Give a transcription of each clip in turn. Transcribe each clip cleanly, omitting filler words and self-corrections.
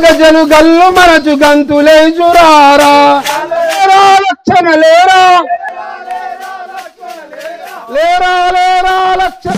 గజలు గల్లు మనచు గంతులేచురారా లక్షణ లేరా లేరా లేరా లక్షణ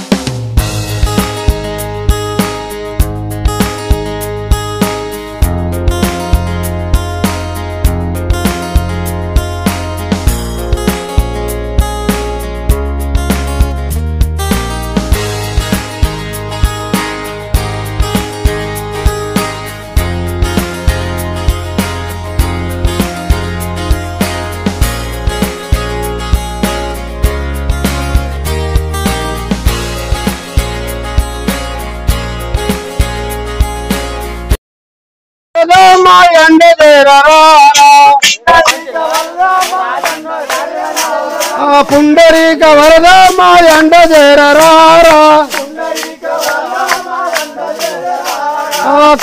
పుండరీక వరద మా ఎండ చేరరారా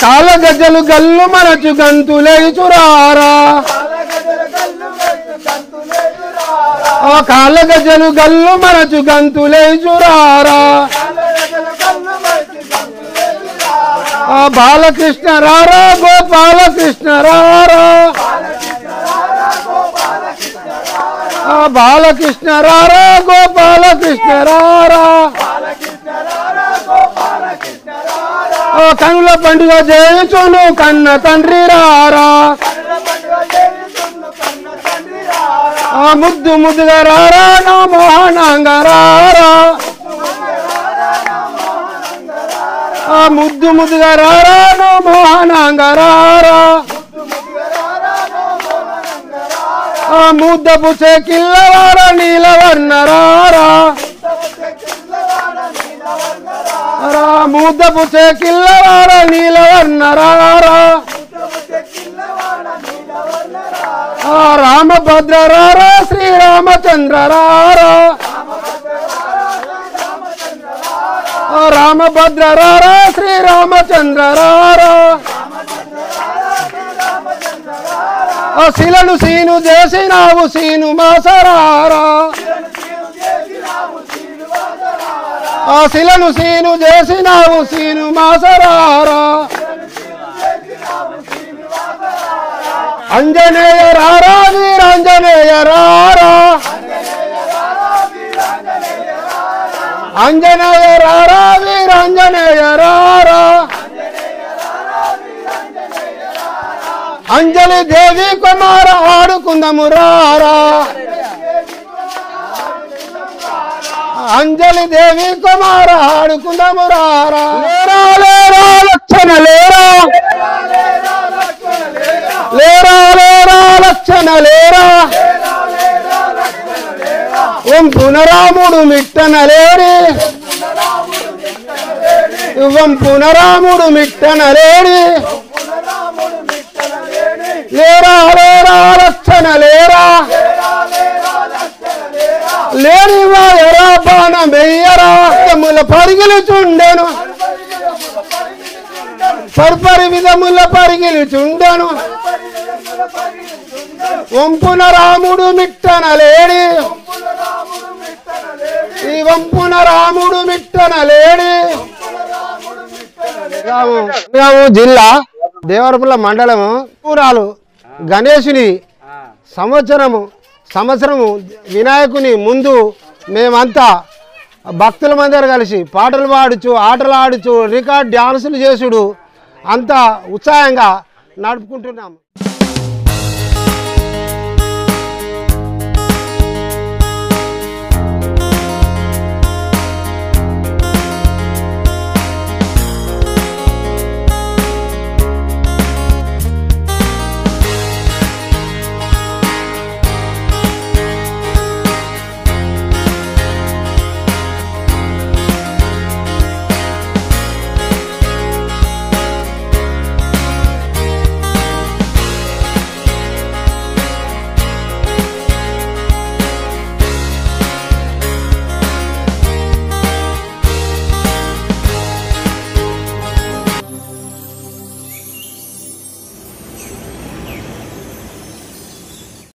కాల గజ్జలు గల్లు మనచు గంతులేచురారా కాల గజ్జలు గల్లు మనచు గంతులేచురారా బాలకృష్ణ రారా గోపాలకృష్ణ రారా బాలకృష్ణ రారా గోపాలకృష్ణ రారా కనుల పండుగ చేయుచును కన్న తండ్రి రారా ముద్దు ముద్దుగా రారా నా మోహనంగా రారా ముద్దు ముద్దుగా రారా నో మోహనంగా రారా ముద్దపు చెకిల్లవాడ నీలవర్ణ రారా ముద్దపు చెకిల్లవాడ నీలవర్ణ రారా రామభద్ర రారా శ్రీరామచంద్ర రారా రామభద్ర రారా శ్రీరామచంద్ర రారా శిలను సీను చేసినావు సీను మాసరారా శిలను సీను చేసినావు సీను మాసరారా అంజనేయ రారా వీరాంజనేయ రారా అంజనేయ రారా వీరాంజనేయ రారా అంజలి దేవి కుమార ఆడుకుందము రారా అంజలి దేవి కుమార ఆడుకుందము రారా లేరా లేరా లక్షణ లేరా లేరా లేరా లక్షణ లేరా వంపునరాముడు మిట్టన లేడి వంపునరాముడు మిట్టన లేడి లేరా లేరా లక్షణ లేరా లేని వాయరా బాణం వెయ్యరా విధముల పరిగిలుచుండెను పర్పరి విధముల పరిగిలుచుండెను వంపున రాముడు మిట్టన లేడి ఈ వంపున రాముడు మిట్టన లేడి జిల్లా దేవరపుల్ల మండలము పూరాలు గణేశుని సంవత్సరము వినాయకుని ముందు మేమంతా భక్తుల మందరు కలిసి పాటలు పాడుచు ఆటలు ఆడుచు రికార్డ్ డ్యాన్సులు చేసుడు అంతా ఉత్సాహంగా నడుపుకుంటున్నాము.